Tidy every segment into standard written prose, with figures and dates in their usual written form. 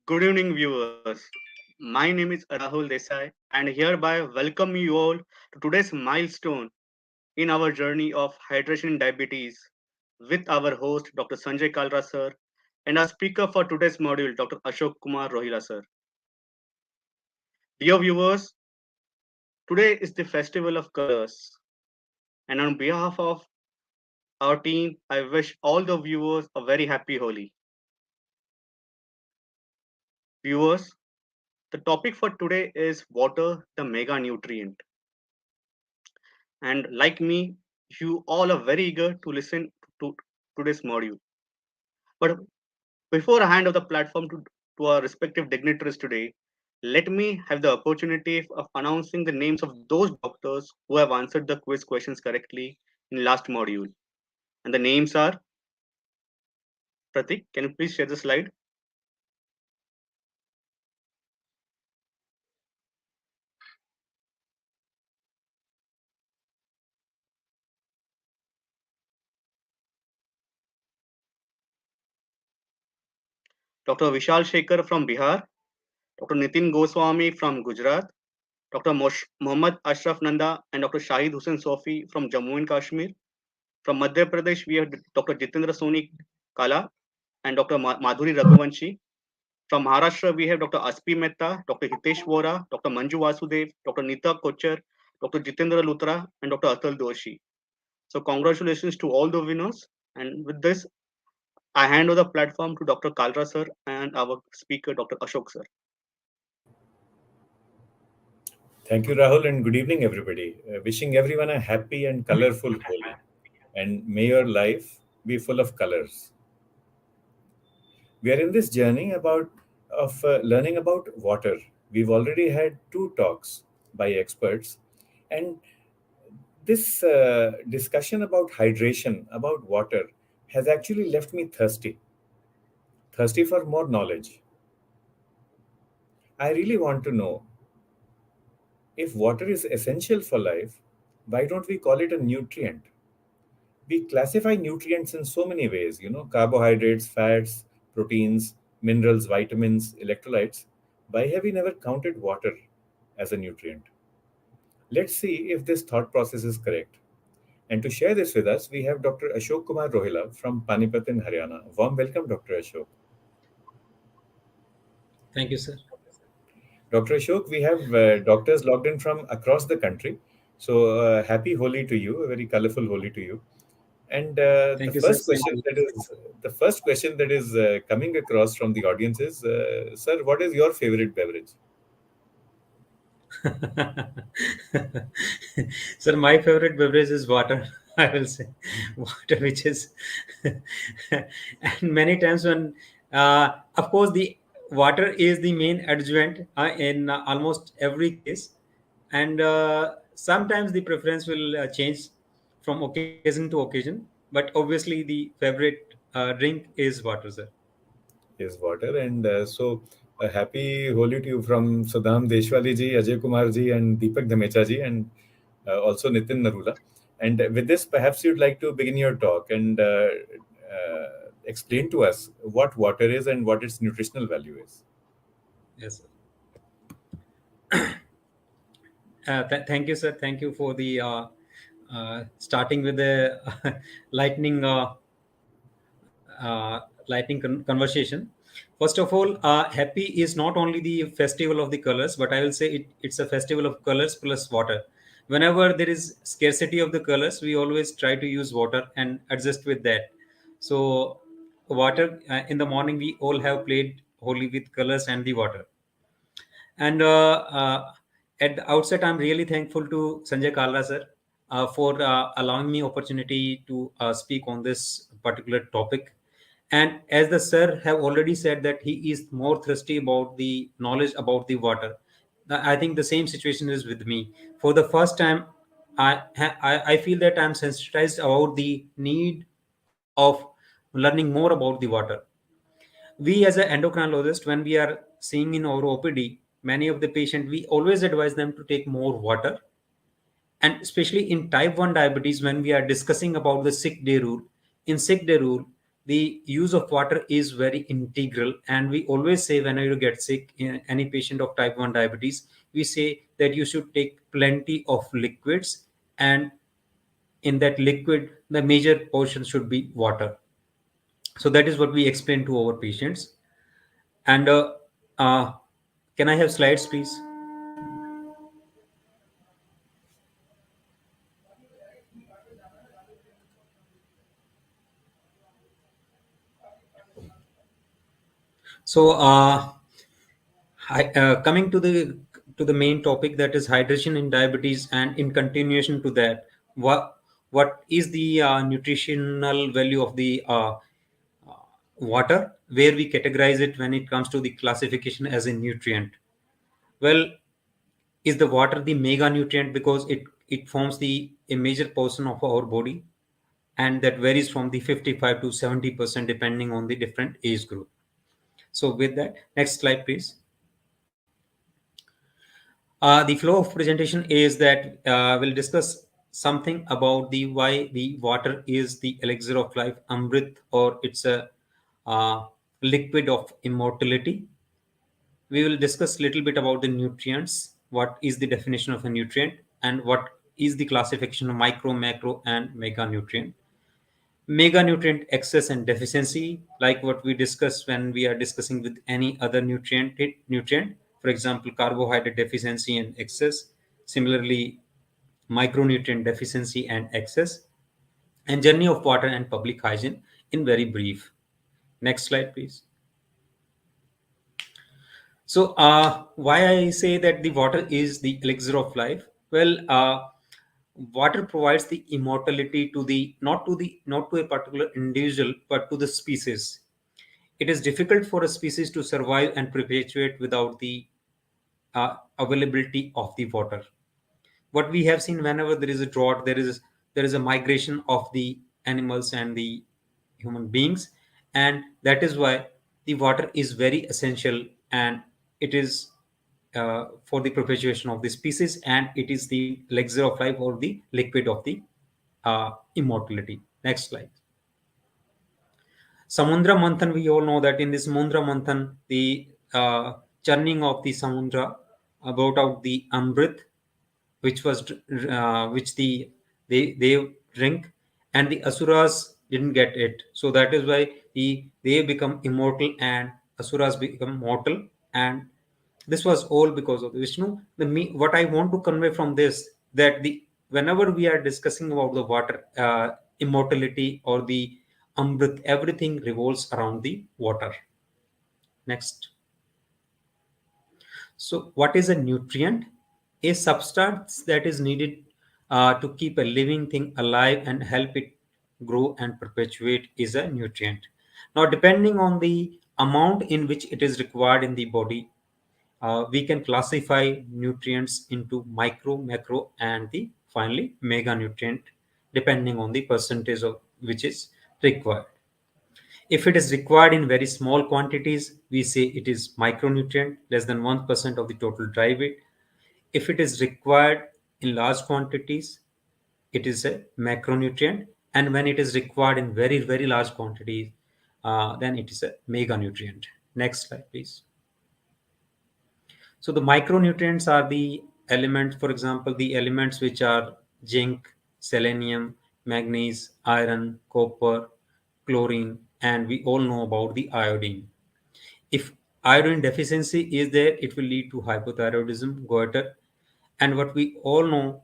Good evening, viewers. My name is Rahul Desai, and hereby welcome you all to today's milestone in our journey of hydration in diabetes with our host, Dr. Sanjay Kalra sir, and our speaker for today's module, Dr. Ashok Kumar Rohila sir. Dear viewers, today is the Festival of Colors, and on behalf of our team, I wish all the viewers a very happy Holi. Viewers, the topic for today is water, the mega nutrient. And like me, you all are very eager to listen to today's module. But before I hand over the platform to our respective dignitaries today, let me have the opportunity of announcing the names of those doctors who have answered the quiz questions correctly in last module. And the names are Pratik, can you please share the slide? Dr. Vishal Shekhar from Bihar, Dr. Nitin Goswami from Gujarat, Dr. Mohammad Ashraf Nanda and Dr. Shahid Hussain Sofi from Jammu and Kashmir. From Madhya Pradesh, we have Dr. Jitendra Soni Kala and Dr. Madhuri Raghuvanshi. From Maharashtra, we have Dr. Aspi Mehta, Dr. Hitesh Vora, Dr. Manju Vasudev, Dr. Nita Kochar, Dr. Jitendra Luthra, and Dr. Atul Doshi. So, congratulations to all the winners. And with this, I hand over the platform to Dr. Kalra sir and our speaker, Dr. Ashok sir. Thank you, Rahul, and good evening, everybody. Wishing everyone a happy and colorful Holi, and may your life be full of colors. We are in this journey of learning about water. We've already had two talks by experts, and this discussion about hydration, about water, has actually left me thirsty for more knowledge. I really want to know if water is essential for life, why don't we call it a nutrient? We classify nutrients in so many ways, carbohydrates, fats, proteins, minerals, vitamins, electrolytes. Why have we never counted water as a nutrient? Let's see if this thought process is correct. And to share this with us, we have Dr. Ashok Kumar Rohila from Panipat in Haryana. Warm welcome, Dr. Ashok. Thank you, sir. Dr. Ashok, we have doctors logged in from across the country. So happy Holi to you, a very colorful Holi to you. And Thank you, sir. Same to the first question that is coming across from the audience is, sir, what is your favorite beverage? you. Sir, my favorite beverage is water. I will say water, which is, and many times when, of course, the water is the main adjuvant in almost every case, and sometimes the preference will change from occasion to occasion. But obviously, the favorite drink is water, sir. Is water. And so a happy Holi to you from Sadam Deshwali ji, Ajay Kumar ji, and Deepak Dhamecha ji, and also Nitin Narula. And with this, perhaps you'd like to begin your talk and explain to us what water is and what its nutritional value is. Yes, sir. Thank you, sir. Thank you for the starting with the lightning conversation. First of all, happy is not only the festival of the colors, but I will say it's a festival of colors plus water. Whenever there is scarcity of the colors, we always try to use water and adjust with that. So water, in the morning we all have played holy with colors and the water. And at the outset, I'm really thankful to Sanjay Kalra sir for allowing me opportunity to speak on this particular topic. And as the sir have already said that he is more thirsty about the knowledge about the water, I think the same situation is with me. For the first time, I feel that I'm sensitized about the need of learning more about the water. We as an endocrinologist, when we are seeing in our OPD, many of the patient, we always advise them to take more water. And especially in type 1 diabetes, when we are discussing about the sick day rule, in sick day rule, the use of water is very integral, and we always say whenever you get sick, any patient of type 1 diabetes, we say that you should take plenty of liquids, and in that liquid the major portion should be water. So that is what we explain to our patients. And uh, can I have slides, please? So coming to the main topic, that is hydration in diabetes, and in continuation to that, what is the nutritional value of the water, where we categorize it when it comes to the classification as a nutrient. Well, is the water the mega nutrient because it forms the a major portion of our body, and that varies from the 55 to 70% depending on the different age group. So with that, next slide, please. The flow of presentation is that we'll discuss something about the why the water is the elixir of life, Amrit, or it's a liquid of immortality. We will discuss a little bit about the nutrients, what is the definition of a nutrient, and what is the classification of micro, macro, and mega nutrient. Mega nutrient excess and deficiency, like what we discuss when we are discussing with any other nutrient, for example, carbohydrate deficiency and excess. Similarly, micronutrient deficiency and excess, and journey of water and public hygiene in very brief. Next slide, please. So why I say that the water is the elixir of life? Well, water provides the immortality to the not to a particular individual, but to the species. It is difficult for a species to survive and perpetuate without the availability of the water. What we have seen, whenever there is a drought, there is a migration of the animals and the human beings, and that is why the water is very essential, and it is for the perpetuation of the species, and it is the elixir of life, or the liquid of the immortality. Next slide. Samundra Manthan, we all know that in this Samundra Manthan, the churning of the Samundra brought out the Amrit, which they drink, and the Asuras didn't get it. So that is why they become immortal and Asuras become mortal, and this was all because of the Vishnu. What I want to convey from this, that whenever we are discussing about the water immortality or the Amrit, everything revolves around the water. Next. So what is a nutrient? A substance that is needed to keep a living thing alive and help it grow and perpetuate is a nutrient. Now, depending on the amount in which it is required in the body, we can classify nutrients into micro, macro, and the finally mega nutrient, depending on the percentage of which is required. If it is required in very small quantities, we say it is micronutrient, less than 1% of the total dry weight. If it is required in large quantities, it is a macronutrient. And when it is required in very, very large quantities, then it is a mega nutrient. Next slide, please. So the micronutrients are the elements, for example, the elements which are zinc, selenium, manganese, iron, copper, chlorine, and we all know about the iodine. If iodine deficiency is there, it will lead to hypothyroidism, goiter. And what we all know,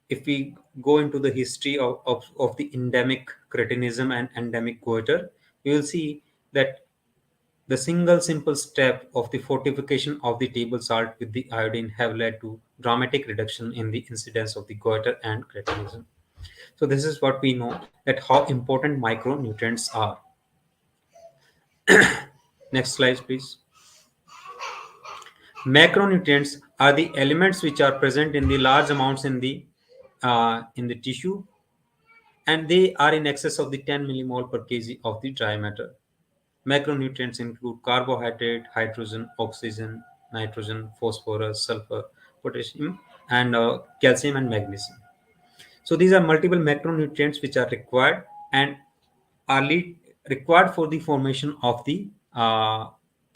if we go into the history of the endemic cretinism and endemic goiter, we will see that the single simple step of the fortification of the table salt with the iodine have led to dramatic reduction in the incidence of the goiter and cretinism. So this is what we know, that how important micronutrients are. Next slide, please. Macronutrients are the elements which are present in the large amounts in the tissue, and they are in excess of the 10 millimole per kg of the dry matter. Macronutrients include carbohydrate, hydrogen, oxygen, nitrogen, phosphorus, sulfur, potassium, and calcium and magnesium. So these are multiple macronutrients which are required and are required for the formation of the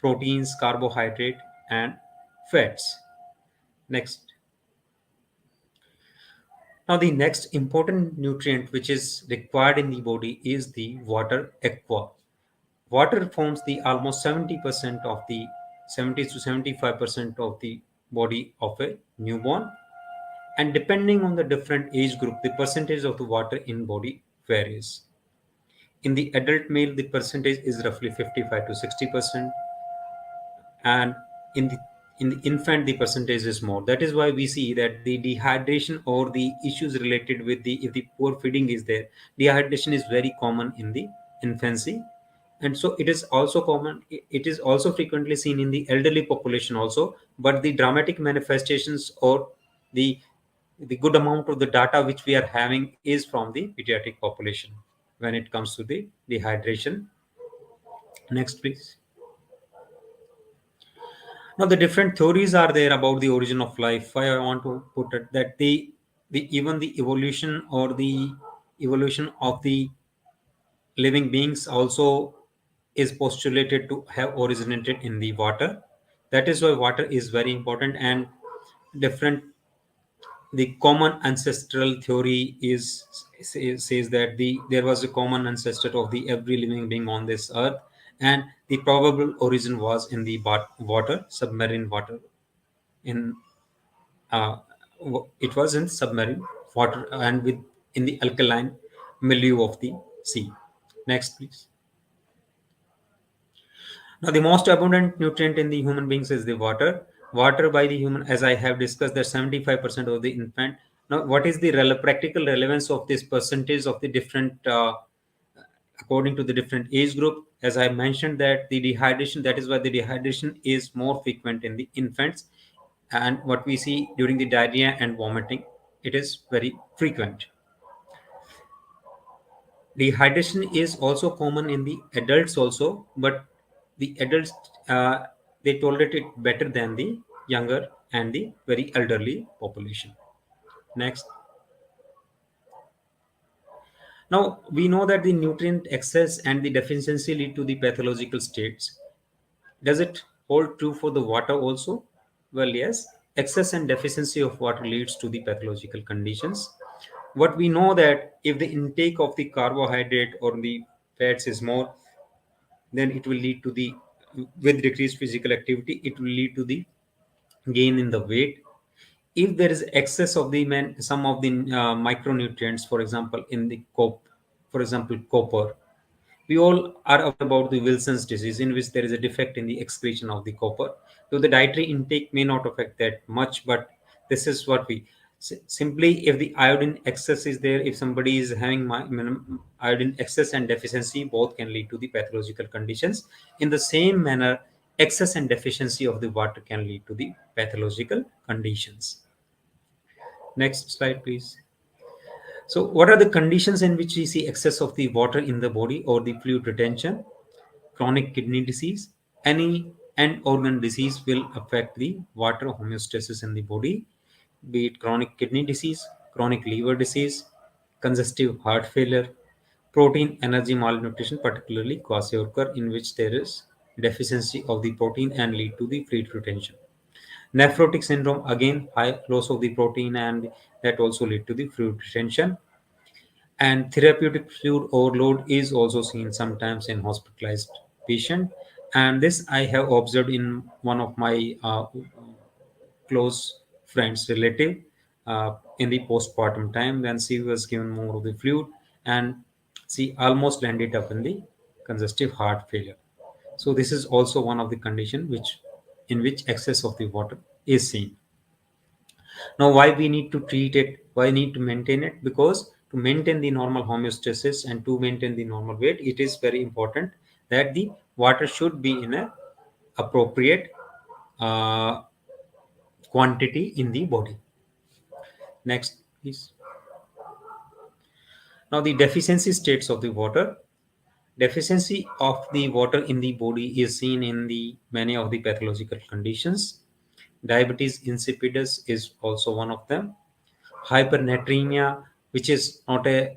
proteins, carbohydrate, and fats. Next. Now, the next important nutrient which is required in the body is the water aqua. Water forms the almost 70% of the 70 to 75% of the body of a newborn, and depending on the different age group, the percentage of the water in body varies. In the adult male, the percentage is roughly 55 to 60%, and in the infant the percentage is more. That is why we see that the dehydration or the issues related with the, if the poor feeding is there, dehydration is very common in the infancy. And so it is also common, it is also frequently seen in the elderly population also, but the dramatic manifestations or the good amount of the data which we are having is from the pediatric population when it comes to the dehydration. Next, please. Now, the different theories are there about the origin of life. Why I want to put it that the even the evolution or the evolution of the living beings also is postulated to have originated in the water. That is why water is very important, and different the common ancestral theory says that there was a common ancestor of the every living being on this earth, and the probable origin was in the water, submarine water. In it was in submarine water and with in the alkaline milieu of the sea. Next, please. Now, the most abundant nutrient in the human beings is the water. Water by the human, as I have discussed, that 75% of the infant. Now, what is the practical relevance of this percentage of the different, according to the different age group? As I mentioned, that the dehydration, that is why the dehydration is more frequent in the infants. And what we see during the diarrhea and vomiting, it is very frequent. Dehydration is also common in the adults also, but the adults they tolerate it better than the younger and the very elderly population. Next. Now, we know that the nutrient excess and the deficiency lead to the pathological states. Does it hold true for the water also? Well, yes. Excess and deficiency of water leads to the pathological conditions. What we know that if the intake of the carbohydrate or the fats is more, then it will lead to the, with decreased physical activity, it will lead to the gain in the weight. If there is excess of the some of the micronutrients, for example in the for example copper, we all are aware about the Wilson's disease, in which there is a defect in the excretion of the copper. So the dietary intake may not affect that much, but this is what we simply, if the iodine excess is there, if somebody is having iodine excess and deficiency, both can lead to the pathological conditions. In the same manner, excess and deficiency of the water can lead to the pathological conditions. Next slide, please. So, what are the conditions in which we see excess of the water in the body or the fluid retention? Chronic kidney disease, any end organ disease will affect the water homeostasis in the body, be it chronic kidney disease, chronic liver disease, congestive heart failure, protein energy malnutrition, particularly kwashiorkor, in which there is deficiency of the protein and lead to the fluid retention. Nephrotic syndrome, again high loss of the protein, and that also lead to the fluid retention. And therapeutic fluid overload is also seen sometimes in hospitalized patient, and this I have observed in one of my close friends relative in the postpartum time, when she was given more of the fluid and she almost ended up in the congestive heart failure. So this is also one of the condition which in which excess of the water is seen. Now, why we need to treat it, why need to maintain it? Because to maintain the normal homeostasis and to maintain the normal weight, it is very important that the water should be in a appropriate quantity in the body. Next, please. Now, the deficiency states of the water. Deficiency of the water in the body is seen in the many of the pathological conditions. Diabetes insipidus is also one of them. Hypernatremia, which is not a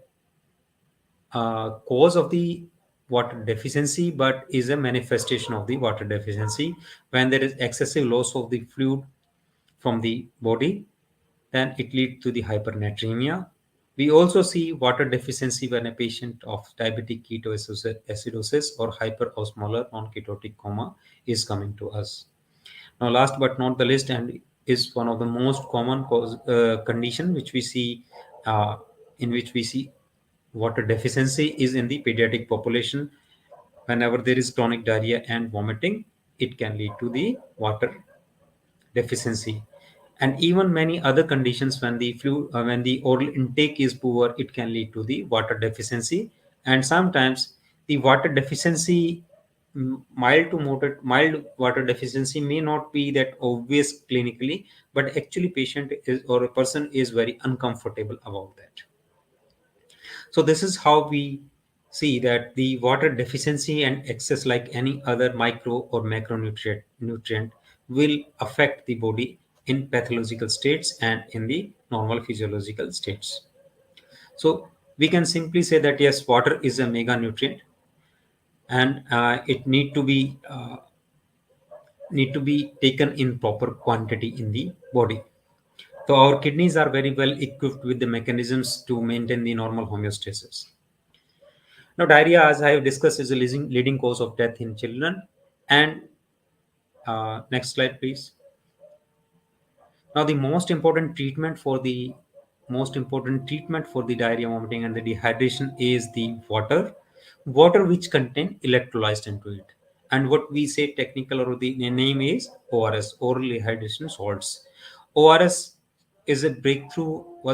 cause of the water deficiency, but is a manifestation of the water deficiency. When there is excessive loss of the fluid from the body, then it leads to the hypernatremia. We also see water deficiency when a patient of diabetic ketoacidosis or hyperosmolar non-ketotic coma is coming to us. Now, last but not the least, and is one of the most common condition which we see, uh, in which we see water deficiency, is in the pediatric population. Whenever there is chronic diarrhea and vomiting, it can lead to the water deficiency. And even many other conditions, when when the oral intake is poor, it can lead to the water deficiency. And sometimes the water deficiency, mild to moderate, mild water deficiency may not be that obvious clinically, but actually patient is, or a person is very uncomfortable about that. So this is how we see that the water deficiency and excess, like any other micro or macronutrient nutrient, will affect the body in pathological states and in the normal physiological states. So we can simply say that yes, water is a mega nutrient, and it need to be taken in proper quantity in the body. So our kidneys are very well equipped with the mechanisms to maintain the normal homeostasis. Now, diarrhea, as I have discussed, is a leading cause of death in children. And next slide, please. Now, the most important treatment for the diarrhea, vomiting, and the dehydration is the water which contain electrolytes into it. And what we say technical, or the name is ORS, oral rehydration salts. ORS was a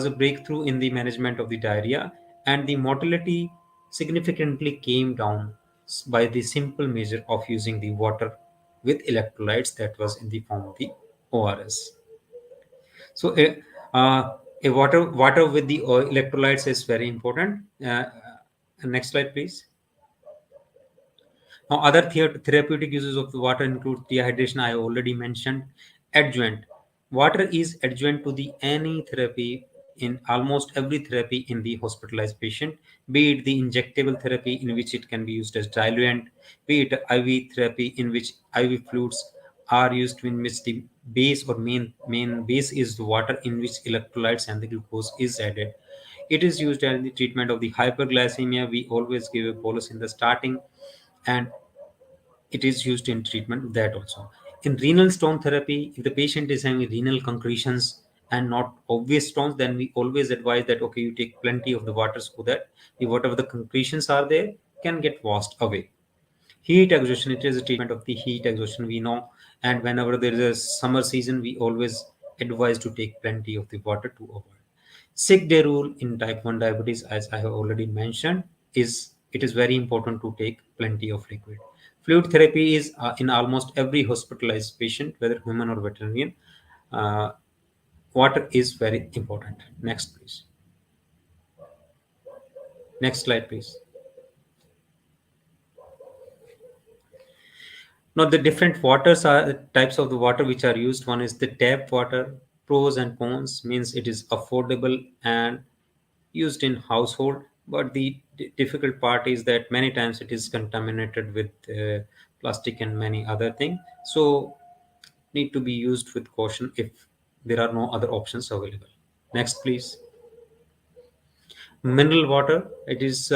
breakthrough in the management of the diarrhea, and the mortality significantly came down by the simple measure of using the water with electrolytes that was in the form of the ORS. So water with the electrolytes is very important. Next slide, please. Now, other therapeutic uses of the water include dehydration. I already mentioned. Adjuvant. Water is adjuvant to the any therapy, in almost every therapy in the hospitalized patient, be it the injectable therapy in which it can be used as diluent, be it IV therapy in which IV fluids are used, in which the base or main base is the water, in which electrolytes and the glucose is added. It is used in the treatment of the hyperglycemia. We always give a bolus in the starting, and it is used in treatment of that also. In renal stone therapy, if the patient is having renal concretions and not obvious stones, then we always advise that okay, you take plenty of the water so that whatever the concretions are there can get washed away. Heat exhaustion, it is a treatment of the heat exhaustion, we know. And whenever there is a summer season, we always advise to take plenty of the water to avoid. Sick day rule in type 1 diabetes, as I have already mentioned, is it is very important to take plenty of liquid. Fluid therapy is in almost every hospitalized patient, whether human or veterinarian. Uh, Water is very important. Next, please. Next slide, please. Now, the different waters are types of the water which are used. One is the tap water. Pros and cons means it is affordable and used in household, but the difficult part is that many times it is contaminated with plastic and many other things. So, need to be used with caution if there are no other options available. Next, please. Mineral water, it is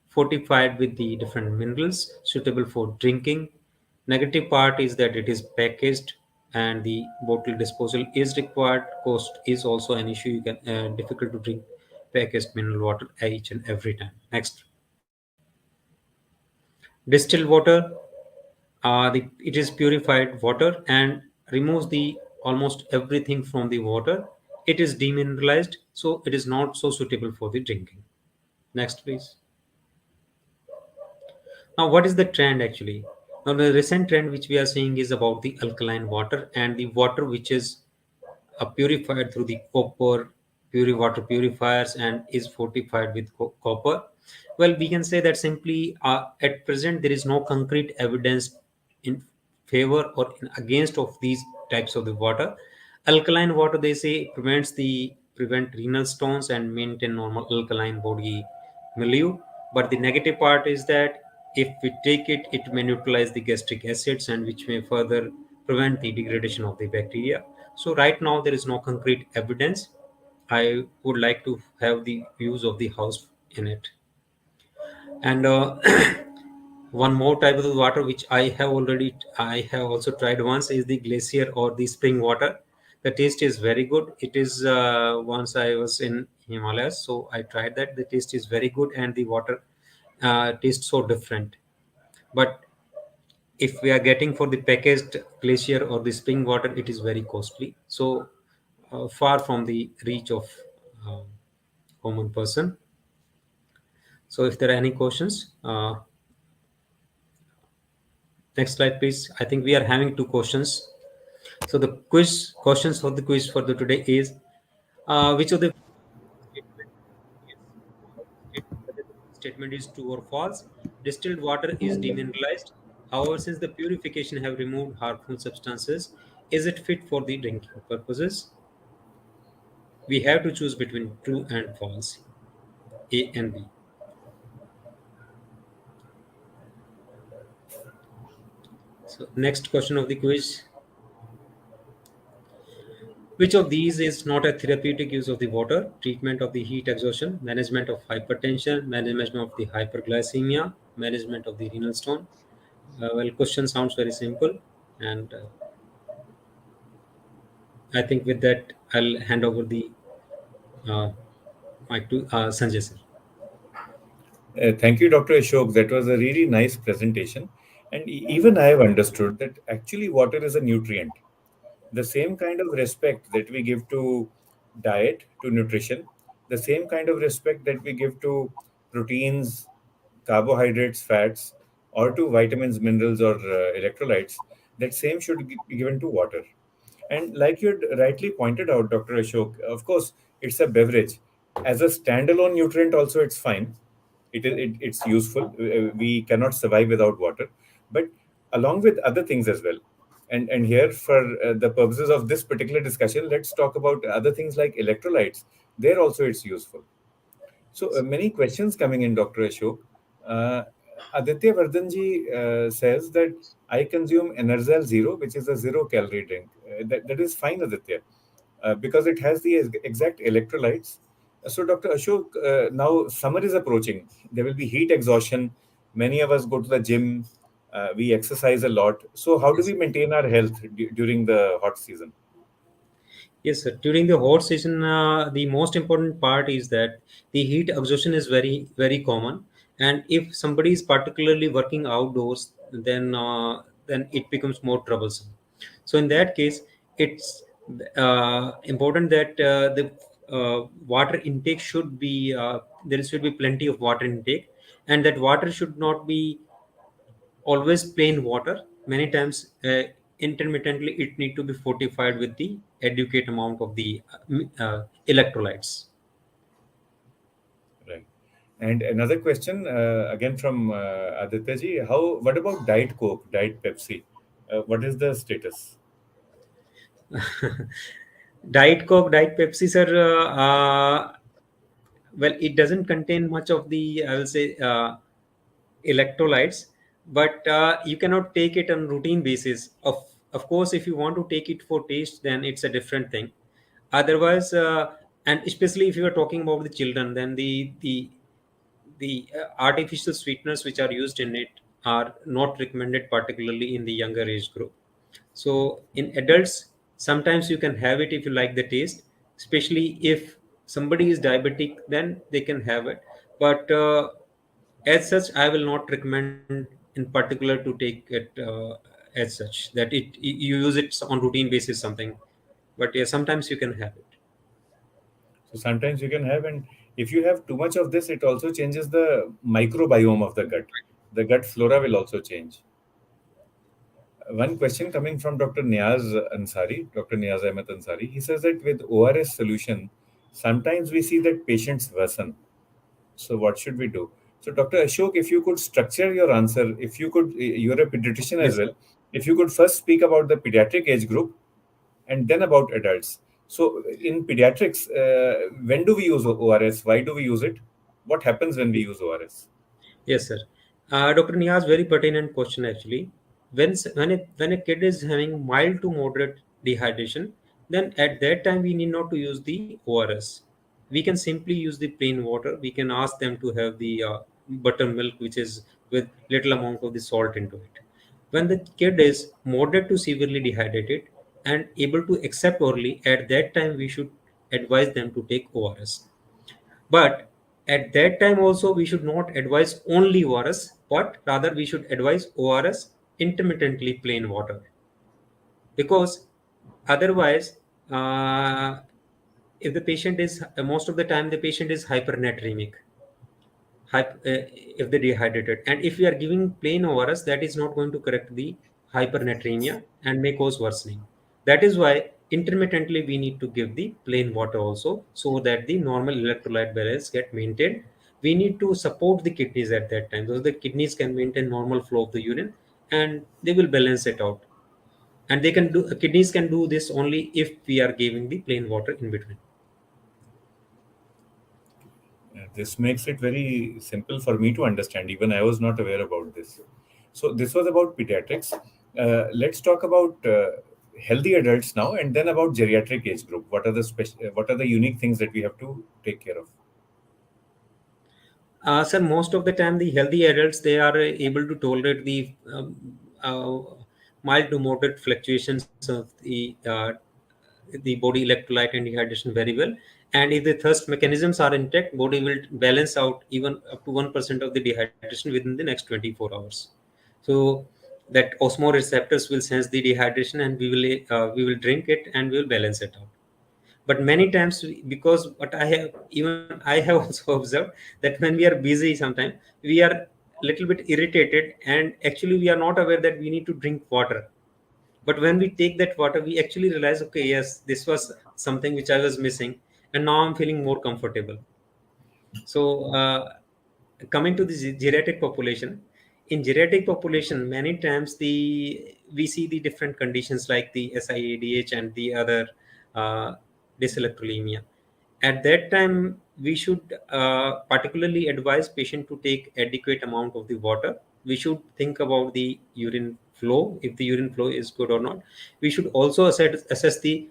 fortified with the different minerals suitable for drinking. Negative part is that it is packaged and the bottle disposal is required. Cost is also an issue. You can difficult to drink packaged mineral water each and every time. Next. Distilled water, it is purified water and removes the almost everything from the water. It is demineralized, so it is not so suitable for the drinking. Next, please. Now, what is the trend actually? Now, the recent trend which we are seeing is about the alkaline water, and the water which is purified through the copper water purifiers and is fortified with copper. Well, we can say that simply at present there is no concrete evidence in favor or against of these types of the water. Alkaline water, they say, prevent renal stones and maintain normal alkaline body milieu. But the negative part is that If we take it, it may neutralize the gastric acids and which may further prevent the degradation of the bacteria. So right now there is no concrete evidence. I would like to have the views of the house in it. And one more type of water which I have also tried once is the glacier or the spring water. The taste is very good. It is once I was in Himalayas, so I tried that. The taste is very good and the water tastes so different. But if we are getting for the packaged glacier or the spring water, it is very costly. So far from the reach of uh, common person. So if there are any questions, next slide, please. I think we are having two questions. So the questions for the quiz for the today is which of the whether the statement is true or false. Distilled water is demineralized. However, since the purification have removed harmful substances, is it fit for the drinking purposes? We have to choose between true and false, A and B. So next question of the quiz. Which of these is not a therapeutic use of the water? Treatment of the heat exhaustion, management of hypertension, management of the hyperglycemia, management of the renal stone. Well, question sounds very simple, and I think with that I'll hand over the uh, mic to Sanjay sir. Thank you, Dr. Ashok. That was a really nice presentation. And even I have understood that actually water is a nutrient. The same kind of respect that we give to diet, to nutrition, the same kind of respect that we give to proteins, carbohydrates, fats, or to vitamins, minerals, or electrolytes, that same should be given to water. And like you had rightly pointed out, Dr. Ashok, of course, it's a beverage. As a standalone nutrient, also, it's fine. It's useful. We cannot survive without water. But along with other things as well. And here, for the purposes of this particular discussion, let's talk about other things like electrolytes. There also, it's useful. So many questions coming in, Dr. Ashok. Uh, Aditya Vardhanji says that I consume Enerzal Zero, which is a zero-calorie drink. That is fine, Aditya, because it has the exact electrolytes. So, Dr. Ashok, now summer is approaching. There will be heat exhaustion. Many of us go to the gym. We exercise a lot. So, how do we maintain our health during the hot season? Yes, sir. During the hot season, the most important part is that the heat exhaustion is very common, and if somebody is particularly working outdoors, then it becomes more troublesome. So in that case, it's important that the water intake should be there should be plenty of water intake, and that water should not be always plain water. Many times intermittently it need to be fortified with the adequate amount of the electrolytes. Right. And another question, again from Aditya ji, what about Diet Coke, Diet Pepsi? What is the status? Diet Coke, Diet Pepsi, sir. Well, it doesn't contain much of the, I will say, electrolytes, but you cannot take it on routine basis. Of course, if you want to take it for taste, then it's a different thing. Otherwise, and especially if you are talking about the children, then the artificial sweeteners which are used in it are not recommended, particularly in the younger age group. So in adults, sometimes you can have it if you like the taste, especially if somebody is diabetic, then they can have it. But as such, I will not recommend in particular to take it as such that you use it on routine basis something. But yeah, sometimes you can have it. So sometimes you can have, and if you have too much of this, it also changes the microbiome of the gut. The gut flora will also change. One question coming from Dr. Niaz Ansari, Dr. Niaz Ahmed Ansari. He says that with ORS solution, sometimes we see that patients worsen. So what should we do? So Dr. Ashok, if you could structure your answer, if you could, you're a pediatrician as Yes. well. If you could first speak about the pediatric age group and then about adults. So in pediatrics, when do we use ORS? Why do we use it? What happens when we use ORS? Yes, sir. Dr. Niaz, very pertinent question actually. When a kid is having mild to moderate dehydration, then at that time we need not to use the ORS. We can simply use the plain water. We can ask them to have the buttermilk, which is with little amount of the salt into it. When the kid is moderate to severely dehydrated and able to accept orally, at that time we should advise them to take ORS. But at that time also we should not advise only ORS, but rather we should advise ORS intermittently plain water, because otherwise, if the patient is most of the time the patient is hypernatremic, if they dehydrated, and if we are giving plain ORS, that is not going to correct the hypernatremia and may cause worsening. That is why intermittently we need to give the plain water also, so that the normal electrolyte balance get maintained. We need to support the kidneys at that time, so the kidneys can maintain normal flow of the urine and they will balance it out. And they can do kidneys can do this only if we are giving the plain water in between. This makes it very simple for me to understand. Even I was not aware about this. So this was about pediatrics. Let's talk about healthy adults now, and then about geriatric age group. What are the unique things that we have to take care of? Sir, most of the time, the healthy adults, they are able to tolerate uh, mild to moderate fluctuations of the body electrolyte and dehydration very well. And if the thirst mechanisms are intact, body will balance out even up to 1% of the dehydration within the next 24 hours. So that osmoreceptors will sense the dehydration, and we will drink it and we will balance it out. But many times, because what I have also observed, that when we are busy sometimes we are little bit irritated, and actually we are not aware that we need to drink water. But when we take that water, we actually realize, okay, yes, this was something which I was missing, and now I'm feeling more comfortable. So coming to the geriatric population, in geriatric population, many times we see the different conditions like the SIADH and the other uh, dyselectrolemia. At that time, we should particularly advise patient to take adequate amount of the water. We should think about the urine flow, if the urine flow is good or not. We should also assess the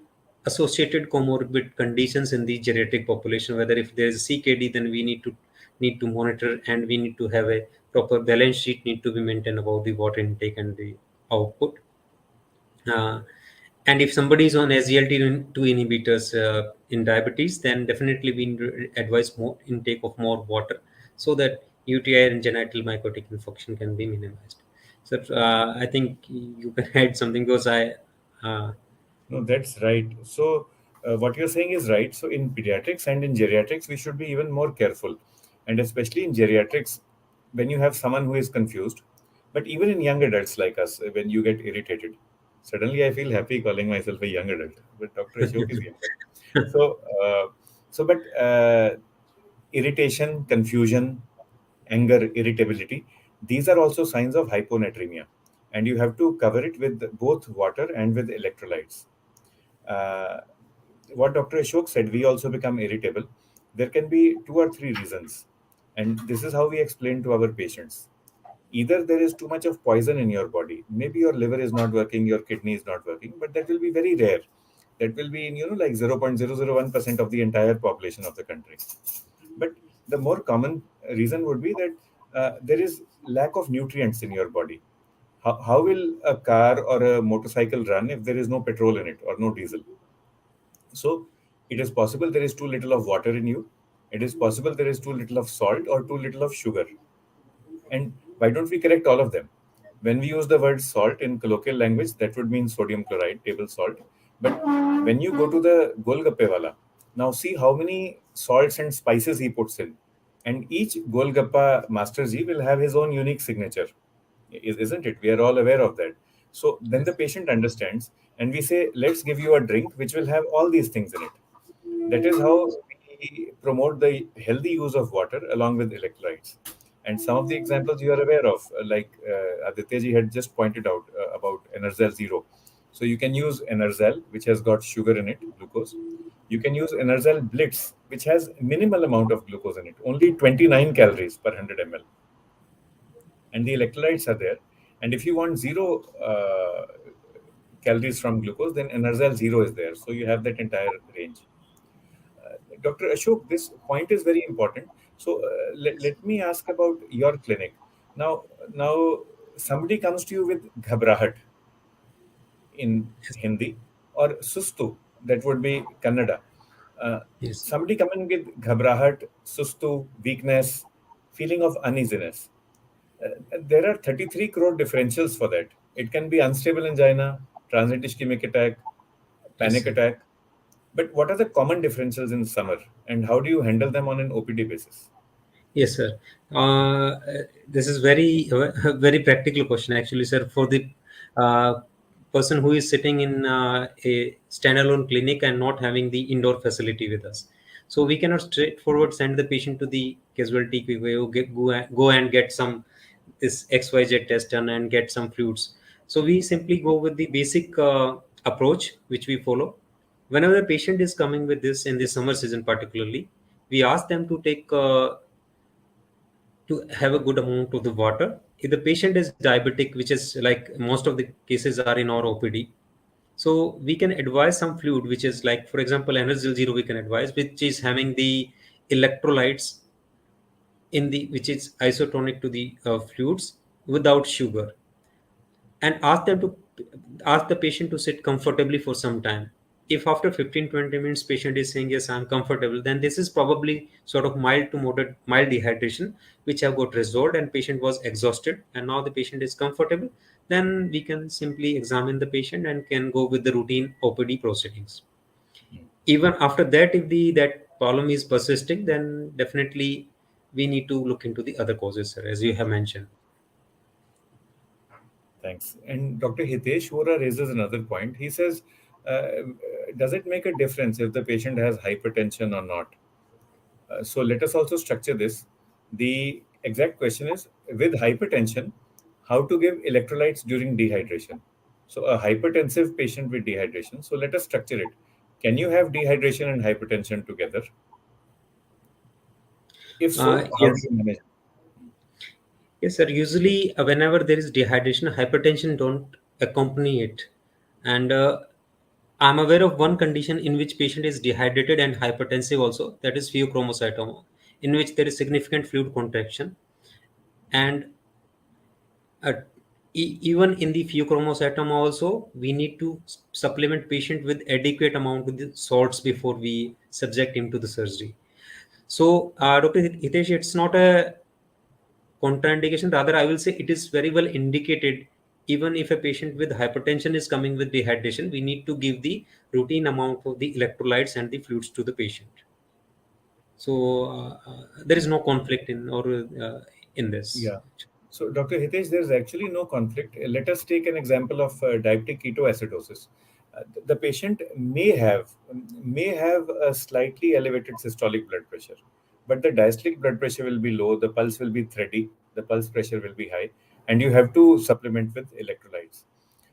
associated comorbid conditions in the geriatric population, whether if there is CKD, then we need to monitor, and we need to have a proper balance sheet need to be maintained about the water intake and the output. uh, and if somebody is on SGLT2 inhibitors in diabetes, then definitely we need to advise more intake of more water, so that UTI and genital mycotic infection can be minimized. So I think you can add something, because uh, No, that's right. So, what you're saying is right. So, in pediatrics and in geriatrics, we should be even more careful. And especially in geriatrics, when you have someone who is confused, but even in young adults like us, when you get irritated, suddenly I feel happy calling myself a young adult. But Dr. Ashok is younger. So, but irritation, confusion, anger, irritability, these are also signs of hyponatremia. And you have to cover it with both water and with electrolytes. uh, what Dr. Ashok said, we also become irritable. There can be two or three reasons. And this is how we explain to our patients. Either there is too much of poison in your body. Maybe your liver is not working, your kidney is not working, but that will be very rare. That will be in, like 0.001% of the entire population of the country. But the more common reason would be that there is lack of nutrients in your body. How will a car or a motorcycle run if there is no petrol in it or no diesel? So it is possible there is too little of water in you. It is possible there is too little of salt or too little of sugar. And why don't we correct all of them? When we use the word salt in colloquial language, that would mean sodium chloride, table salt. But when you go to the Golgappe wala, now see how many salts and spices he puts in. And each Golgappa Master Ji will have his own unique signature, isn't it? We are all aware of that. So then the patient understands, and we say, let's give you a drink which will have all these things in it. That is how we promote the healthy use of water along with electrolytes. And some of the examples you are aware of, like Aditya ji had just pointed out about Enerzel Zero. So you can use Enerzel, which has got sugar in it, glucose. You can use Enerzel Blitz, which has minimal amount of glucose in it, only 29 calories per 100 ml. and the electrolytes are there. And if you want zero calories from glucose, then Enerzel Zero is there. So you have that entire range. Dr. Ashok, this point is very important. So let me ask about your clinic. Now somebody comes to you with ghabrahat in Hindi, or sustu, that would be Kannada. Uh, Yes. Somebody coming with ghabrahat, sustu, weakness, feeling of uneasiness. There are 33 crore differentials for that. It can be unstable angina, transient ischemic attack, Yes, panic sir. attack. But what are the common differentials in summer, and how do you handle them on an OPD basis? Yes, sir. This is very practical question, actually, sir. For the uh, person who is sitting in a standalone clinic and not having the indoor facility with us, so we cannot straightforward send the patient to the casualty go and get some this XYZ test done and get some fluids. So we simply go with the basic approach which we follow. Whenever the patient is coming with this in the summer season, particularly, we ask them to take. To have a good amount of the water. If the patient is diabetic, which is like most of the cases are in our OPD, so we can advise some fluid, which is like, for example, Energyl Zero, we can advise, which is having the electrolytes in the, which is isotonic to the fluids without sugar, and ask the patient to sit comfortably for some time. If after 15-20 minutes patient is saying yes, I'm comfortable, then this is probably sort of mild to moderate mild dehydration which have got resolved, and patient was exhausted and now the patient is comfortable. Then we can simply examine the patient and can go with the routine OPD proceedings. Even after that, if the that problem is persisting, then definitely we need to look into the other causes, sir, as you have mentioned. Thanks. And Dr. Hitesh Vora raises another point. He says, uh, does it make a difference if the patient has hypertension or not? So let us also structure this. The exact question is, with hypertension, how to give electrolytes during dehydration. So a hypertensive patient with dehydration. So let us structure it. Can you have dehydration and hypertension together? If so, how do Yes. you manage? Yes, sir. Usually, whenever there is dehydration, hypertension don't accompany it. And I'm aware of one condition in which patient is dehydrated and hypertensive also, that is pheochromocytoma, in which there is significant fluid contraction. And uh, even in the pheochromocytoma also, we need to supplement patient with adequate amount of the salts before we subject him to the surgery. So, Dr. Hitesh, it's not a contraindication, rather I will say it is very well indicated. Even if a patient with hypertension is coming with dehydration, we need to give the routine amount of the electrolytes and the fluids to the patient. So there is no conflict in this. Yeah. So, Dr. Hitesh, there's actually no conflict. Let us take an example of diabetic ketoacidosis. The patient may have a slightly elevated systolic blood pressure, but the diastolic blood pressure will be low, the pulse will be thready, the pulse pressure will be high, and you have to supplement with electrolytes.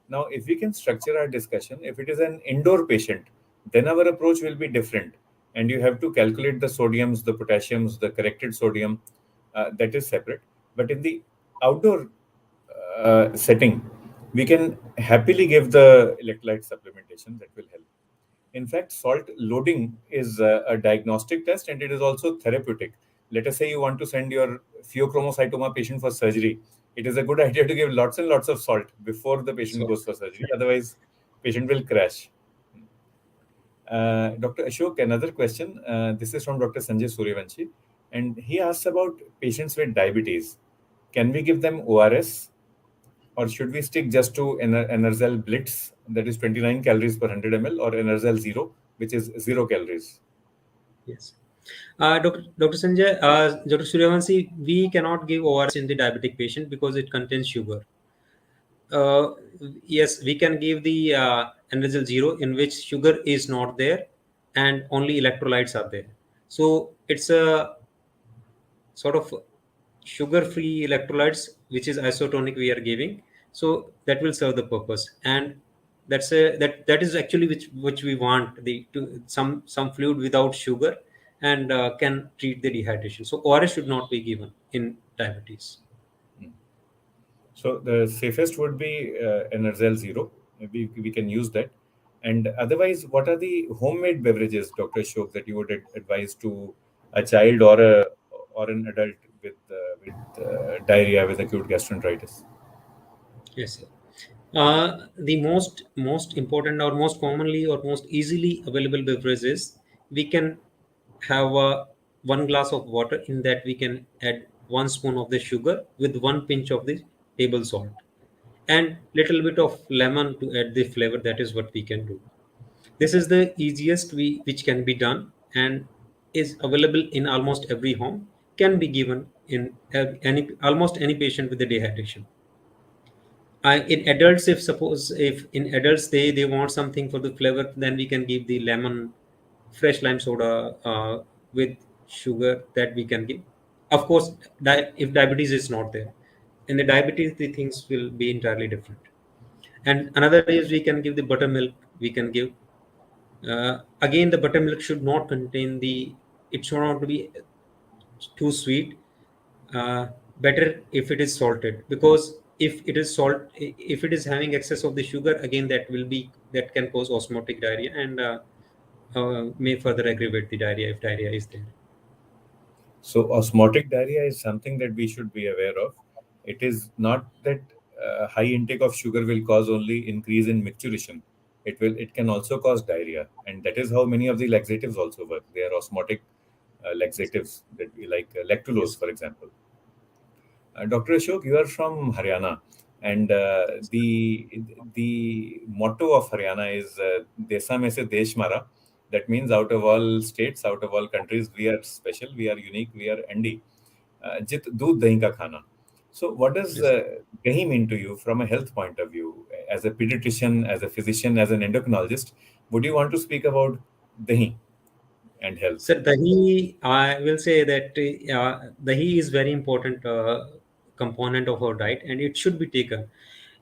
Now, if we can structure our discussion, if it is an indoor patient, then our approach will be different, and you have to calculate the sodiums, the potassiums, the corrected sodium, that is separate. But in the outdoor setting, we can happily give the electrolyte supplementation that will help. In fact, salt loading is a diagnostic test, and it is also therapeutic. Let us say you want to send your pheochromocytoma patient for surgery. It is a good idea to give lots and lots of salt before the patient So goes for surgery. Otherwise, patient will crash. Dr. Ashok, another question. This is from Dr. Sanjay Suryavanshi, and he asks about patients with diabetes. Can we give them ORS, or should we stick just to Enerzel Blitz, that is 29 calories per 100 ml, or Enerzel Zero, which is 0 calories? yes, Dr. Sanjay, Dr. Suryavanshi, we cannot give ORS in the diabetic patient because it contains sugar. uh, yes, we can give the Energyl Zero in which sugar is not there and only electrolytes are there. So it's a sort of sugar-free electrolytes which is isotonic we are giving. So that will serve the purpose, and that is actually which we want the to some fluid without sugar and can treat the dehydration. So ORS should not be given in diabetes. So the safest would be Enerzel Zero. We can use that. And otherwise, what are the homemade beverages, Dr. Ashok, that you would advise to a child or an adult with diarrhea with acute gastroenteritis? Yes, sir. The most important or most commonly or most easily available beverages, we can have one glass of water. In that we can add 1 spoon of the sugar with 1 pinch of the table salt and little bit of lemon to add the flavor. That is what we can do. This is the easiest which can be done and is available in almost every home. Can be given in any almost any patient with the dehydration. In adults, if suppose if in adults they want something for the flavor, then we can give the lemon, fresh lime soda with sugar, that we can give. Of course, if diabetes is not there, in the diabetes the things will be entirely different. And another is we can give the buttermilk. We can give again, the buttermilk should not contain the. It should not be too sweet. Better if it is salted, because if it is having excess of the sugar, again that can cause osmotic diarrhea and may further aggravate the diarrhea if diarrhea is there. So osmotic diarrhea is something that we should be aware of. It is not that high intake of sugar will cause only increase in micturition. It can also cause diarrhea, and that is how many of the laxatives also work. They are osmotic laxatives that we like lactulose, Yes. for example. Dr. Ashok, you are from Haryana, and the motto of Haryana is "Desa mein se desh mara." That means out of all states, out of all countries, we are special, we are unique, we are ND. Jit doodh dahi ka khana. So, what does Yes. dahi mean to you from a health point of view? As a pediatrician, as a physician, as an endocrinologist, would you want to speak about dahi and health? Sir, dahi, I will say that dahi is very important component of our diet, and it should be taken.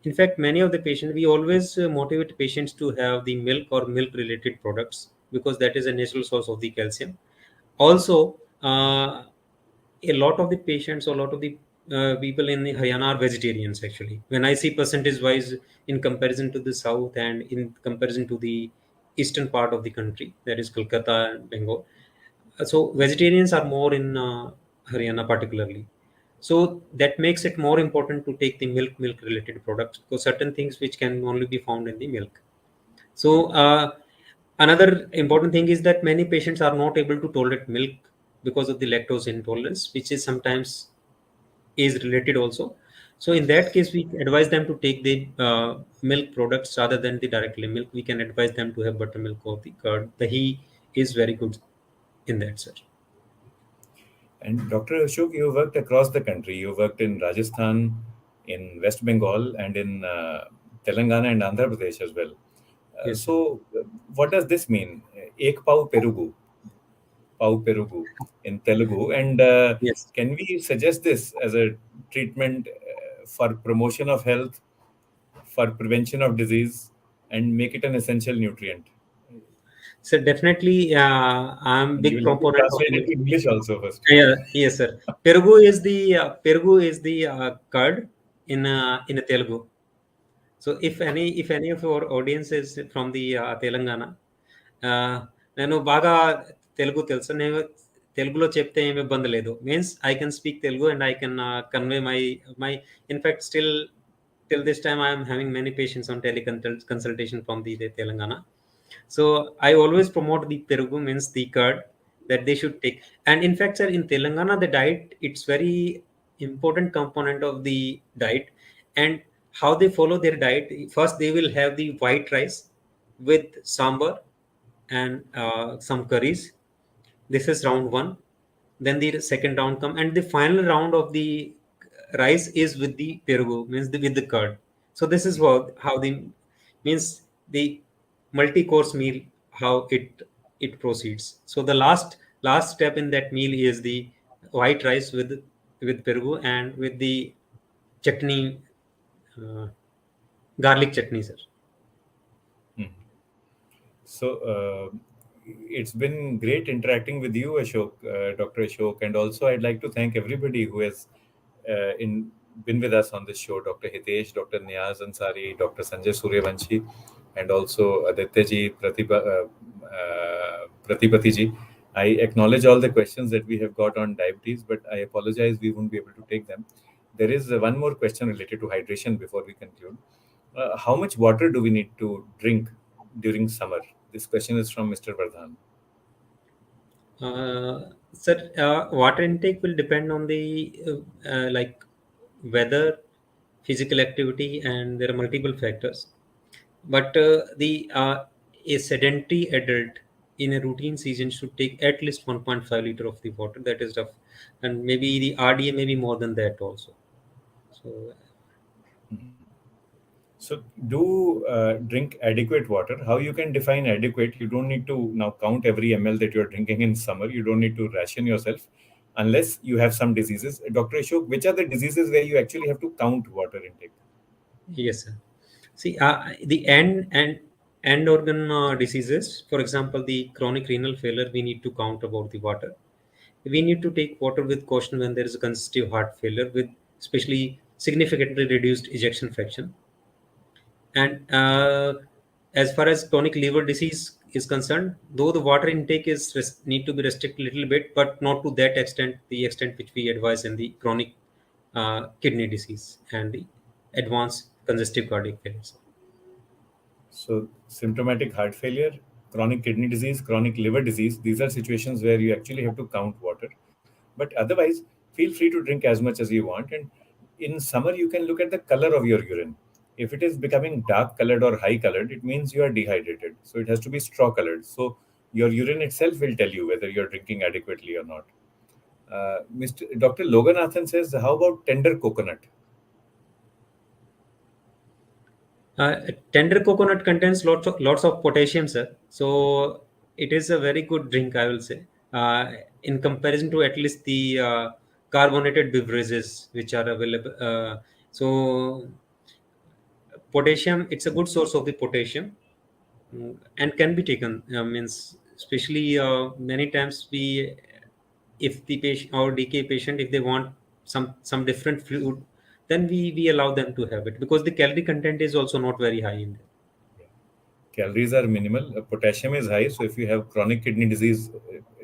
In fact, many of the patients, we always motivate patients to have the milk or milk-related products because that is a natural source of the calcium. Also, a lot of the patients, or a lot of the people in the Haryana are vegetarians. Actually, when I see percentage-wise in comparison to the south and in comparison to the eastern part of the country, that is Kolkata and Bengal, so vegetarians are more in Haryana particularly. So that makes it more important to take the milk related products, because certain things which can only be found in the milk. So another important thing is that many patients are not able to tolerate milk because of the lactose intolerance, which is sometimes is related also. So in that case, we advise them to take the milk products rather than the directly milk. We can advise them to have buttermilk or the curd. The he is very good in that, sir. And Dr. Ashok, you worked across the country. You worked in Rajasthan, in West Bengal, and in Telangana and Andhra Pradesh as well. Yes, sir. What does this mean? Ek pau perugu in Telugu. And Yes. can we suggest this as a treatment for promotion of health, for prevention of disease, and make it an essential nutrient? So definitely, I'm And you big will have to proponent of translate it milk. to English also first. Yeah, yes, sir. Perugu is the curd in a Telugu. So if any of our audience is from the Telangana, నేను బాగా తెలుగు తెలుసు. నేను తెలుగులో చెప్తే ఏమి ఇబ్బంది లేదు. Means I can speak Telugu and I can convey my in fact still till this time I am having many patients on consultation from the Telangana. So I always promote the perugu, means the curd, that they should take. And in fact, sir, in Telangana, the diet, it's very important component of the diet. And how they follow their diet, first they will have the white rice with sambar and some curries. This is round one. Then the second round come, and the final round of the rice is with the perugu, means with the curd. So this is how the means the multi-course meal, how it proceeds. So the last step in that meal is the white rice with perugu and with the chutney, uh, garlic chutney, sir. Hmm. So it's been great interacting with you, Ashok, Dr. Ashok, and also I'd like to thank everybody who has been with us on this show, Dr. Hitesh, Dr. Niyaz Ansari, Dr. Sanjay Suryavanshi, and also Aditya ji, Pratipati ji. I acknowledge all the questions that we have got on diabetes, but I apologize we won't be able to take them. There is one more question related to hydration before we conclude. How much water do we need to drink during summer? This question is from Mr. Vardhan. Sir, water intake will depend on the like weather, physical activity, and there are multiple factors. But the a sedentary adult in a routine season should take at least 1.5 liter of the water. That is tough, and maybe the RDA may be more than that also. So So do drink adequate water. How you can define adequate? You don't need to now count every ml that you're drinking in summer. You don't need to ration yourself unless you have some diseases. Dr. Ashok, which are the diseases where you actually have to count water intake? yes, sir. See, the end organ diseases, for example, the chronic renal failure, we need to count about the water. We need to take water with caution when there is a congestive heart failure with especially significantly reduced ejection fraction. And as far as chronic liver disease is concerned, though the water intake is need to be restricted a little bit, but not to that extent, the extent which we advise in the chronic kidney disease and the advanced congestive cardiac failure. So symptomatic heart failure, chronic kidney disease, chronic liver disease, these are situations where you actually have to count water. But otherwise, feel free to drink as much as you want. And in summer, you can look at the color of your urine. If it is becoming dark colored or high colored, it means you are dehydrated. So it has to be straw colored. So your urine itself will tell you whether you're drinking adequately or not. Dr. Loganathan says, how about tender coconut? Tender coconut contains lots of potassium, sir. So it is a very good drink, I will say, in comparison to at least the carbonated beverages which are available. So potassium, it's a good source of the potassium, and can be taken. Means especially many times if the patient or DK patient, if they want some different fluid, then we allow them to have it because the calorie content is also not very high in there. Calories are minimal. Potassium is high. So if you have chronic kidney disease,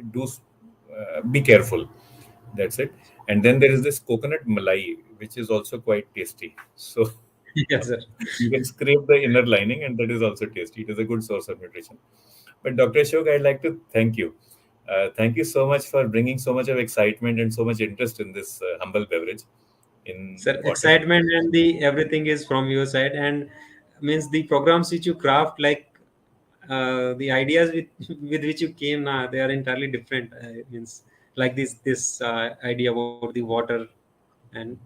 do be careful. That's it. And then there is this coconut malai, which is also quite tasty. So Yes, sir. you can scrape the inner lining, and that is also tasty. It is a good source of nutrition. But Dr. Ashok, I'd like to thank you. Thank you so much for bringing so much of excitement and so much interest in this humble beverage. In Sir, water. excitement and the everything is from your side, and means the programs which you craft, like the ideas with which you came, they are entirely different. Means like this idea about the water, and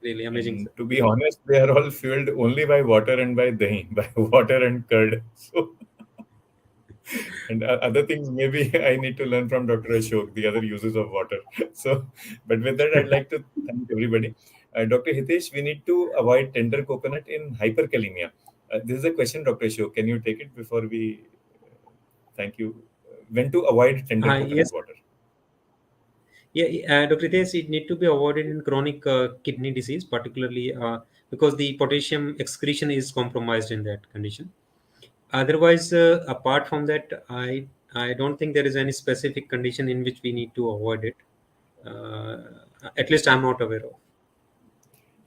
really amazing, sir. And to be honest, they are all fueled only by water and by dahi, by water and curd. So, and other things maybe I need to learn from Dr. Ashok, the other uses of water. So, but with that, I'd like to thank everybody. Dr. Hitesh, we need to avoid tender coconut in hyperkalemia. This is a question, Dr. Ashok. Can you take it before we thank you? When to avoid tender coconut Yes. water? Yeah, Dr. Hitesh, it need to be avoided in chronic kidney disease, particularly because the potassium excretion is compromised in that condition. Otherwise, apart from that, I don't think there is any specific condition in which we need to avoid it. Uh, at least I'm not aware of.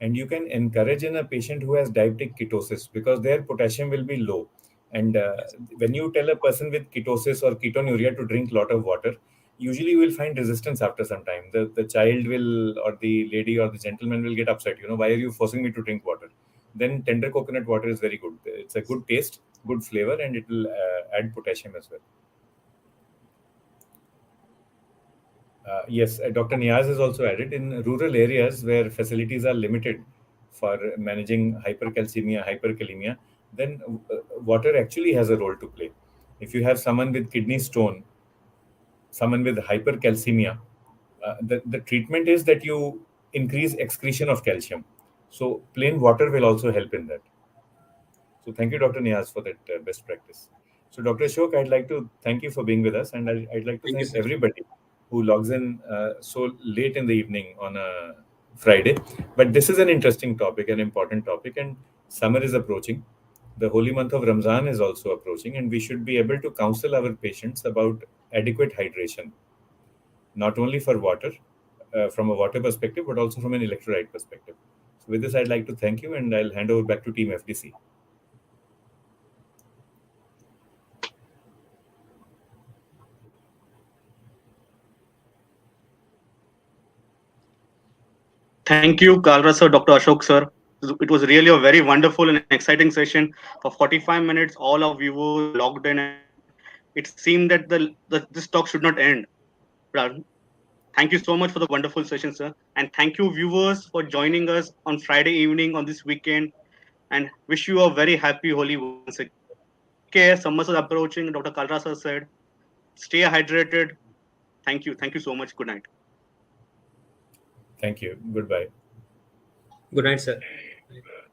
And you can encourage in a patient who has diabetic ketosis because their potassium will be low. And when you tell a person with ketosis or ketonuria to drink a lot of water, usually you will find resistance after some time. The child will, or the lady or the gentleman will get upset. Why are you forcing me to drink water? Then tender coconut water is very good. It's a good taste, good flavor, and it will add potassium as well. Yes, Dr. Niaz has also added in rural areas where facilities are limited for managing hypercalcemia, hyperkalemia, then water actually has a role to play. If you have someone with kidney stone, someone with hypercalcemia, the treatment is that you increase excretion of calcium. So plain water will also help in that. So thank you, Dr. Niaz, for that best practice. So Dr. Ashok, I'd like to thank you for being with us, and I'd like to Thank you, thank sir. everybody who logs in so late in the evening on a Friday. But this is an interesting topic, an important topic, and summer is approaching. The holy month of Ramzan is also approaching, and we should be able to counsel our patients about adequate hydration, not only for water, from a water perspective, but also from an electrolyte perspective. So, with this, I'd like to thank you, and I'll hand over back to Team FDC. Thank you, Kalra sir, Dr. Ashok sir. It was really a very wonderful and exciting session. For 45 minutes, all our viewers logged in, and it seemed that this talk should not end. Thank you so much for the wonderful session, sir. And thank you, viewers, for joining us on Friday evening on this weekend. And wish you a very happy Holi once again. Take care. Summer is approaching. Dr. Kalra sir said, stay hydrated. Thank you. Thank you so much. Good night. Thank you. Goodbye. Good night, sir.